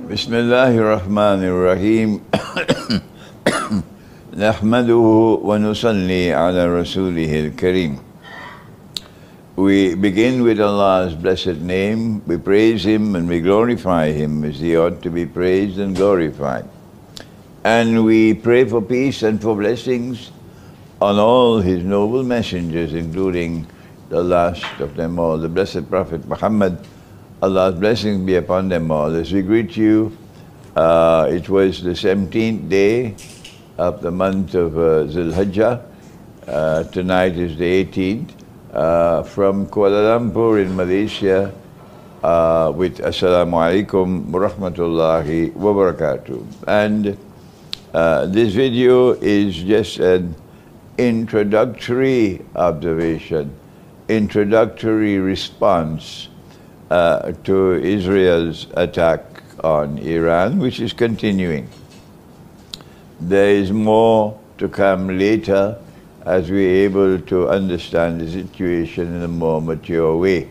Bismillahirrahmanirrahim. Nahmaduhu wa nusalli ala rasulihil kareem. We begin with Allah's blessed name. We praise Him and we glorify Him as He ought to be praised and glorified. And we pray for peace and for blessings on all His noble messengers, including the last of them all, the blessed Prophet Muhammad. Allah's blessings be upon them all. As we greet you, it was the 17th day of the month of Zul-Hijjah. Tonight is the 18th. From Kuala Lumpur in Malaysia, with Assalamu alaikum wa rahmatullahi wa barakatuh. And this video is just an introductory observation, introductory response to Israel's attack on Iran, which is continuing. There is more to come later as we are able to understand the situation in a more mature way.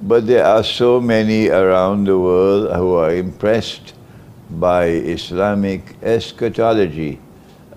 But there are so many around the world who are impressed by Islamic eschatology,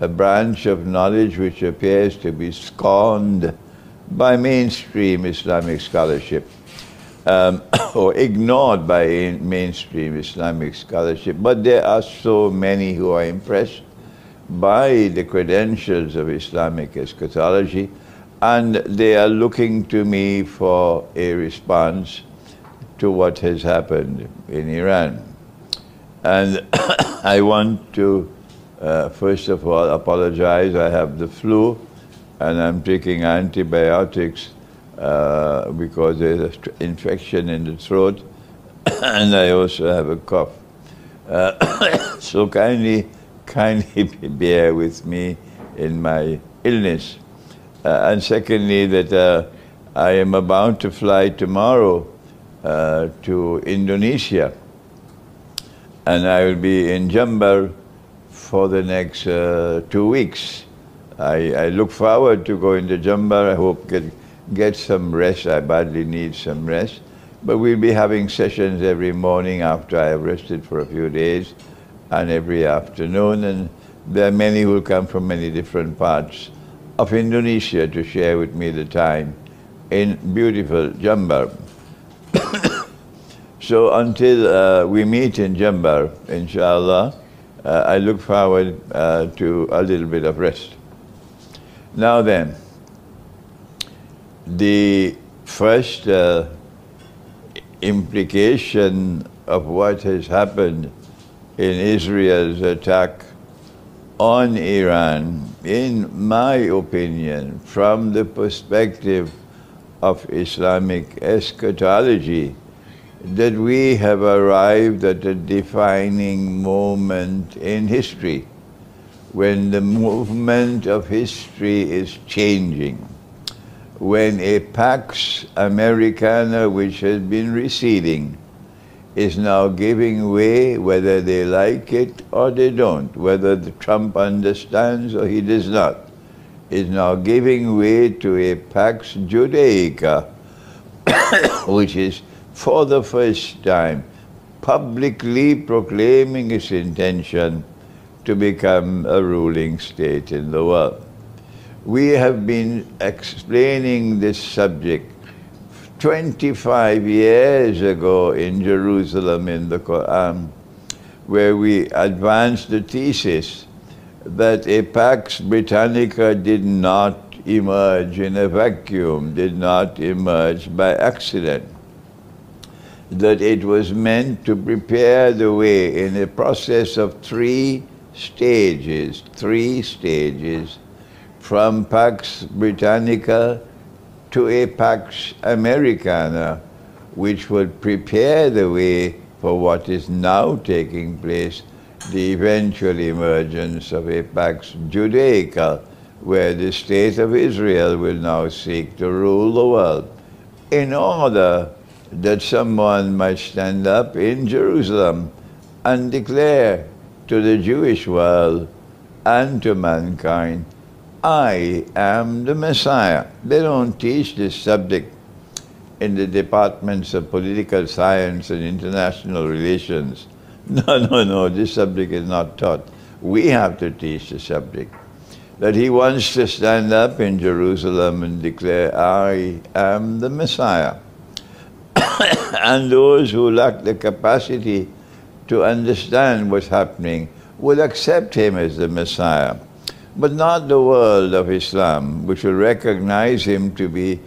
a branch of knowledge which appears to be scorned by mainstream Islamic scholarship, or ignored by mainstream Islamic scholarship. But there are so many who are impressed by the credentials of Islamic eschatology, and they are looking to me for a response to what has happened in Iran. And I want to, first of all, apologize. I have the flu, and I'm taking antibiotics because there's an infection in the throat, and I also have a cough. So kindly bear with me in my illness. And secondly, that I am about to fly tomorrow to Indonesia, and I will be in Jember for the next 2 weeks. I look forward to going to Jember. I hope get some rest. I badly need some rest. But we'll be having sessions every morning after I have rested for a few days, and every afternoon. And there are many who will come from many different parts of Indonesia to share with me the time in beautiful Jember. So until we meet in Jember, inshallah, I look forward to a little bit of rest. Now then, the first implication of what has happened in Israel's attack on Iran, in my opinion, from the perspective of Islamic eschatology, that we have arrived at a defining moment in history, when the movement of history is changing, when a Pax Americana which has been receding is now giving way, whether they like it or they don't, whether Trump understands or he does not, is now giving way to a Pax Judaica, which is for the first time publicly proclaiming its intention to become a ruling state in the world. We have been explaining this subject 25 years ago in Jerusalem in the Quran, where we advanced the thesis that a Pax Britannica did not emerge in a vacuum, did not emerge by accident, that it was meant to prepare the way in a process of three stages, from Pax Britannica to a Pax Americana, which would prepare the way for what is now taking place, the eventual emergence of a Pax Judaica, where the state of Israel will now seek to rule the world, in order that someone might stand up in Jerusalem and declare to the Jewish world and to mankind, I am the Messiah. They don't teach this subject in the departments of political science and international relations No, this subject is not taught. We have to teach the subject. That he wants to stand up in Jerusalem and declare, I am the Messiah. And those who lack the capacity to understand what's happening will accept him as the Messiah. But not the world of Islam, which will recognize him to be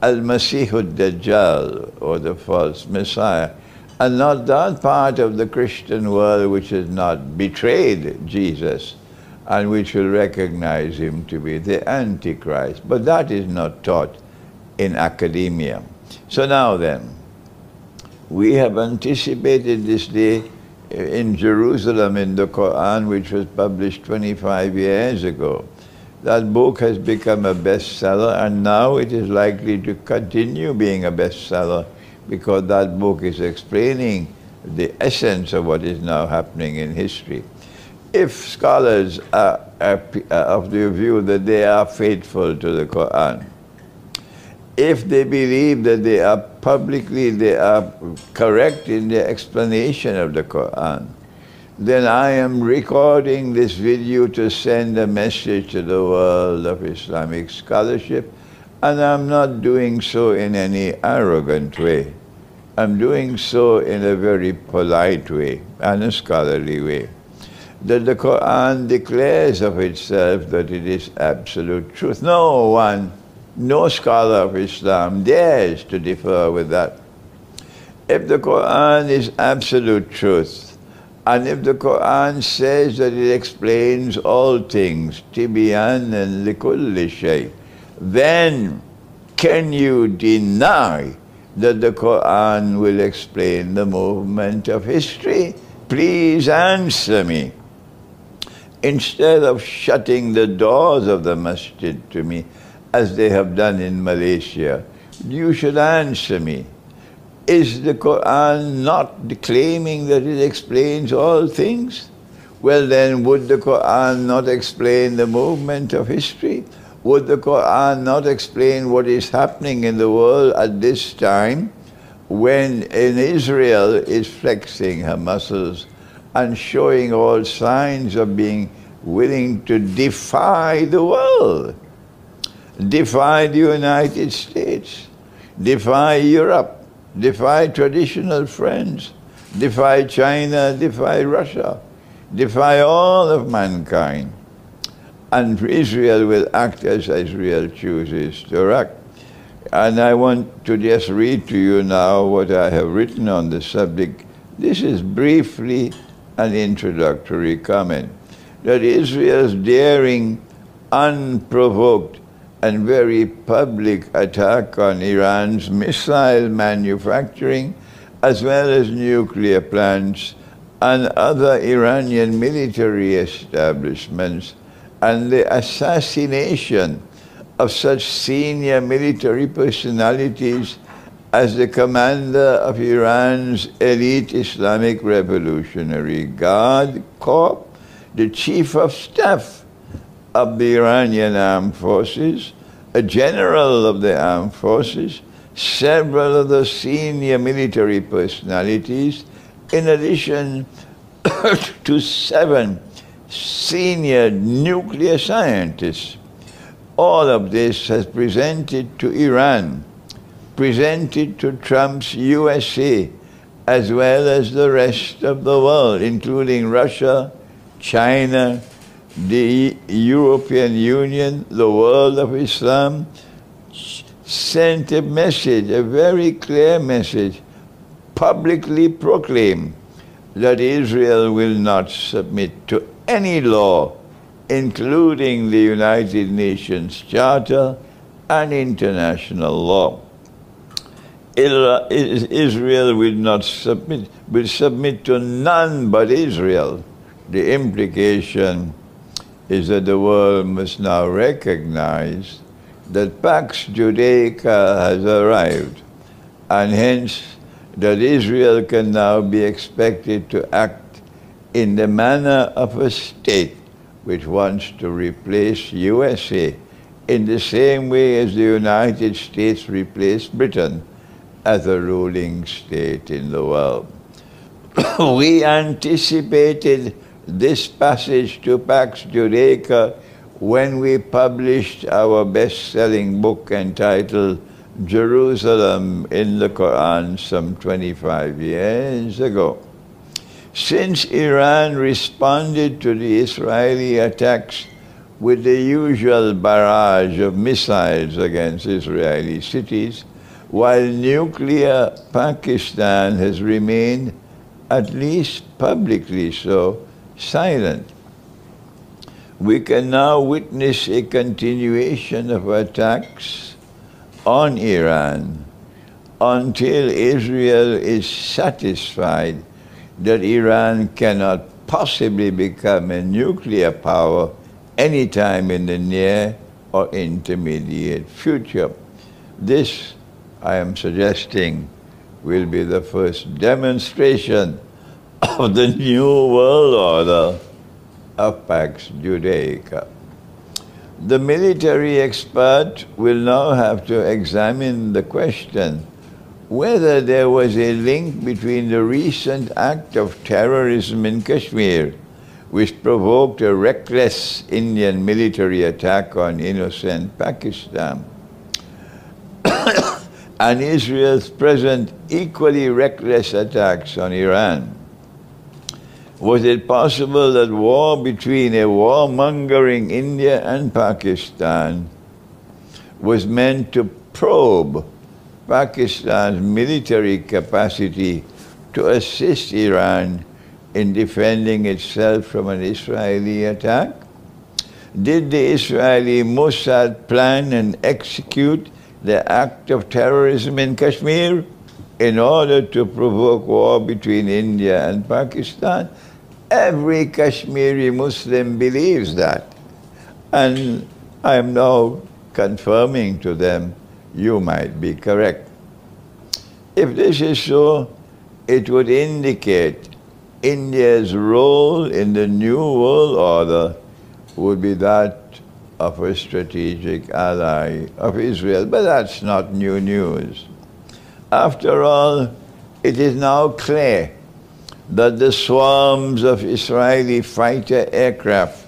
Al-Masih al-Dajjal, or the false Messiah, and not that part of the Christian world which has not betrayed Jesus and which will recognize him to be the Antichrist. But that is not taught in academia. So now then, we have anticipated this day in Jerusalem in the Quran, which was published 25 years ago. That book has become a bestseller, and now it is likely to continue being a bestseller because that book is explaining the essence of what is now happening in history. If scholars are of the view that they are faithful to the Quran, if they believe that they are correct in their explanation of the Quran, then I am recording this video to send a message to the world of Islamic scholarship, and I'm not doing so in any arrogant way. I'm doing so in a very polite way and a scholarly way. That the Quran declares of itself that it is absolute truth. No scholar of Islam dares to differ with that. If the Quran is absolute truth, and if the Quran says that it explains all things, tibyanan likulli shay, then can you deny that the Quran will explain the movement of history? Please answer me. Instead of shutting the doors of the masjid to me, as they have done in Malaysia, you should answer me. Is the Quran not claiming that it explains all things? Well then, would the Quran not explain the movement of history? Would the Quran not explain what is happening in the world at this time when in Israel is flexing her muscles and showing all signs of being willing to defy the world? Defy the United States, defy Europe, defy traditional friends, defy China, defy Russia, defy all of mankind. And Israel will act as Israel chooses to act. And I want to just read to you now what I have written on the subject. This is briefly an introductory comment. That Israel's daring, unprovoked, and very public attack on Iran's missile manufacturing, as well as nuclear plants and other Iranian military establishments, and the assassination of such senior military personalities as the commander of Iran's elite Islamic Revolutionary Guard Corps, the chief of staff of the Iranian Armed Forces, a general of the Armed Forces, several of the senior military personalities, in addition to 7 senior nuclear scientists. All of this has presented to Iran, presented to Trump's USA, as well as the rest of the world, including Russia, China, the European Union, the world of Islam, sent a message, a very clear message, publicly proclaimed that Israel will not submit to any law, including the United Nations Charter and international law. Israel will submit to none but Israel. The implication is that the world must now recognize that Pax Judaica has arrived, and hence that Israel can now be expected to act in the manner of a state which wants to replace USA in the same way as the United States replaced Britain as a ruling state in the world. We anticipated this passage to Pax Judaica when we published our best-selling book entitled Jerusalem in the Quran some 25 years ago. Since Iran responded to the Israeli attacks with the usual barrage of missiles against Israeli cities, while nuclear Pakistan has remained, at least publicly so, silent. We can now witness a continuation of attacks on Iran until Israel is satisfied that Iran cannot possibly become a nuclear power anytime in the near or intermediate future. This, I am suggesting, will be the first demonstration of the new world order of Pax Judaica. The military expert will now have to examine the question whether there was a link between the recent act of terrorism in Kashmir, which provoked a reckless Indian military attack on innocent Pakistan, and Israel's present equally reckless attacks on Iran. Was it possible that war between a warmongering India and Pakistan was meant to probe Pakistan's military capacity to assist Iran in defending itself from an Israeli attack? Did the Israeli Mossad plan and execute the act of terrorism in Kashmir in order to provoke war between India and Pakistan? Every Kashmiri Muslim believes that. And I am now confirming to them, you might be correct. If this is so, it would indicate India's role in the new world order would be that of a strategic ally of Israel. But that's not new news. After all, it is now clear that the swarms of Israeli fighter aircraft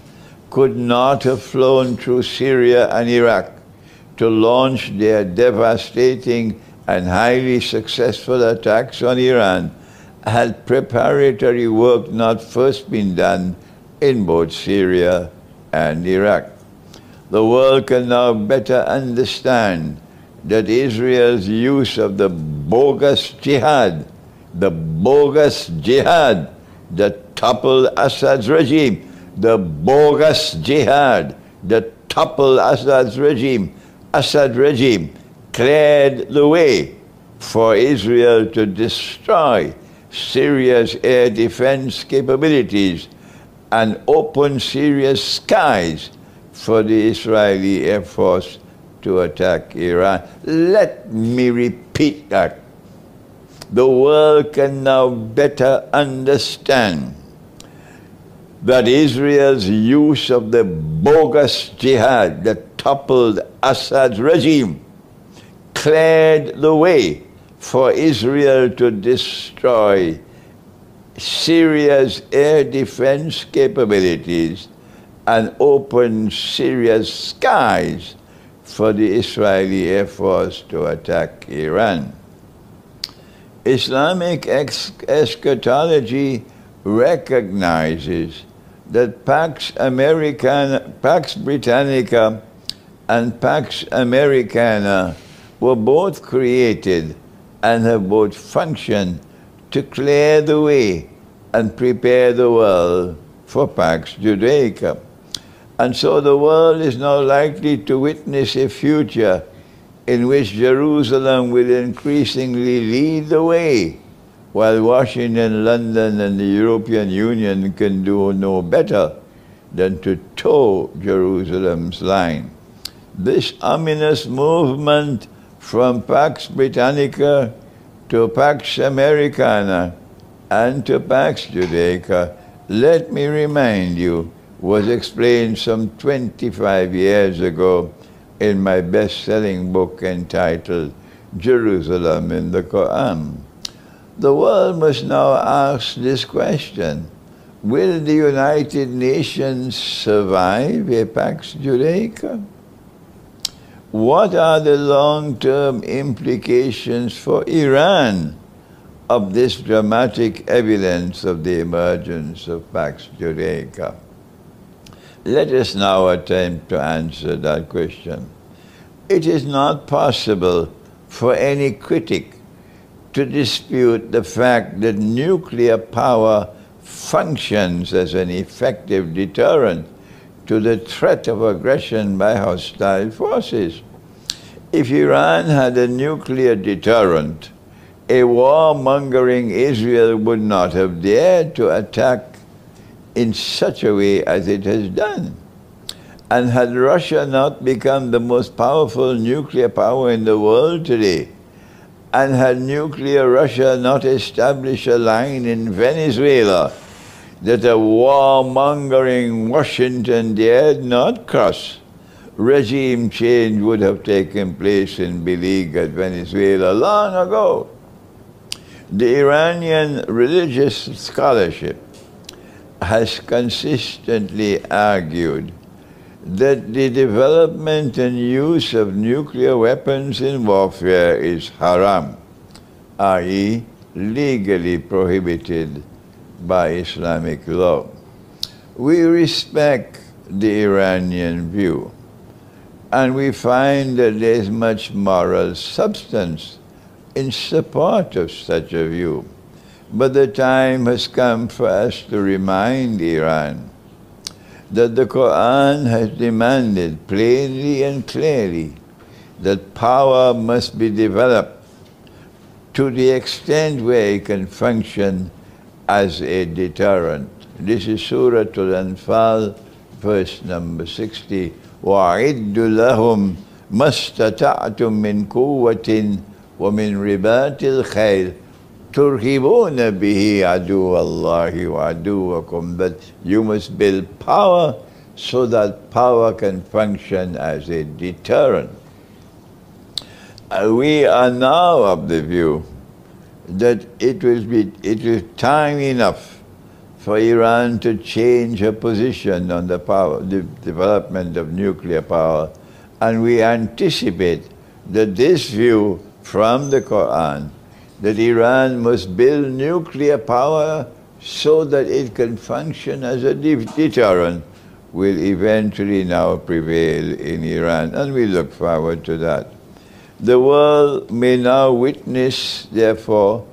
could not have flown through Syria and Iraq to launch their devastating and highly successful attacks on Iran had preparatory work not first been done in both Syria and Iraq. The world can now better understand that Israel's use of the bogus jihad that toppled Assad's regime, the bogus jihad that toppled Assad's regime, cleared the way for Israel to destroy Syria's air defense capabilities and open Syria's skies for the Israeli Air Force to attack Iran. Let me repeat that. The world can now better understand that Israel's use of the bogus jihad that toppled Assad's regime cleared the way for Israel to destroy Syria's air defense capabilities and open Syria's skies for the Israeli Air Force to attack Iran. Islamic eschatology recognizes that Pax Britannica and Pax Americana were both created and have both functioned to clear the way and prepare the world for Pax Judaica. And so the world is now likely to witness a future in which Jerusalem will increasingly lead the way, while Washington, London, and the European Union can do no better than to toe Jerusalem's line. This ominous movement from Pax Britannica to Pax Americana and to Pax Judaica, let me remind you, was explained some 25 years ago in my best-selling book entitled Jerusalem in the Quran. The world must now ask this question: will the United Nations survive a Pax Judaica? What are the long-term implications for Iran of this dramatic evidence of the emergence of Pax Judaica? Let us now attempt to answer that question. It is not possible for any critic to dispute the fact that nuclear power functions as an effective deterrent to the threat of aggression by hostile forces. If Iran had a nuclear deterrent, a warmongering Israel would not have dared to attack in such a way as it has done. And had Russia not become the most powerful nuclear power in the world today, and had nuclear Russia not established a line in Venezuela that a warmongering Washington dared not cross, regime change would have taken place in beleaguered Venezuela long ago. The Iranian religious scholarship has consistently argued that the development and use of nuclear weapons in warfare is haram, i.e. legally prohibited by Islamic law. We respect the Iranian view, and we find that there is much moral substance in support of such a view. But the time has come for us to remind Iran that the Quran has demanded plainly and clearly that power must be developed to the extent where it can function as a deterrent. This is Surah Al-Anfal, verse number 60. وَأَعِدُّ لَهُمْ مَا اسْتَطَعْتُم مِّن قُوَّةٍ وَمِن رِبَاطِ الْخَيْلِ تُرْهِبُونَ بِهِ عَدُوَّ اللَّهِ وَعَدُوَّكُمْ. That you must build power so that power can function as a deterrent. We are now of the view that it is time enough for Iran to change her position on the development of nuclear power, and we anticipate that this view from the Quran, that Iran must build nuclear power so that it can function as a deterrent, will eventually now prevail in Iran, and we look forward to that. The world may now witness, therefore,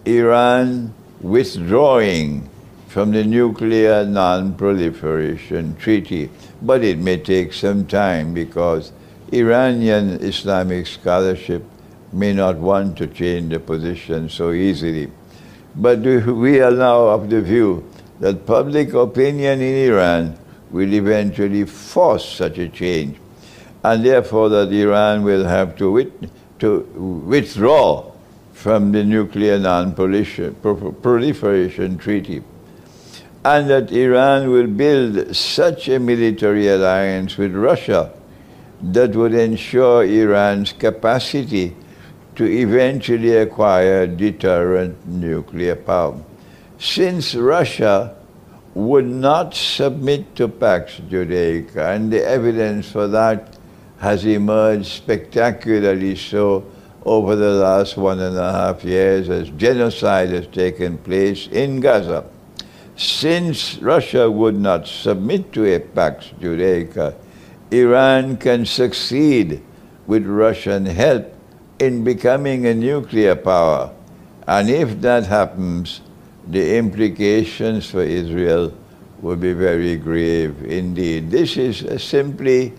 Iran withdrawing from the Nuclear Non-Proliferation Treaty. But it may take some time because Iranian Islamic scholarship may not want to change the position so easily. But we are now of the view that public opinion in Iran will eventually force such a change, and therefore that Iran will have to withdraw from the Nuclear Non-Proliferation Treaty, and that Iran will build such a military alliance with Russia that would ensure Iran's capacity to eventually acquire deterrent nuclear power. Since Russia would not submit to Pax Judaica, and the evidence for that has emerged spectacularly so over the last 1.5 years as genocide has taken place in Gaza. Since Russia would not submit to a Pax Judaica, Iran can succeed with Russian help in becoming a nuclear power. And if that happens, the implications for Israel will be very grave indeed. This is simply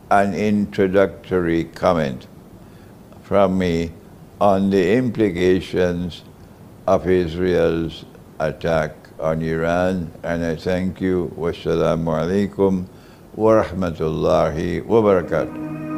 an introductory comment from me on the implications of Israel's attack on Iran, and I thank you. Wassalamu alaikum wa rahmatullahi wa barakatuh.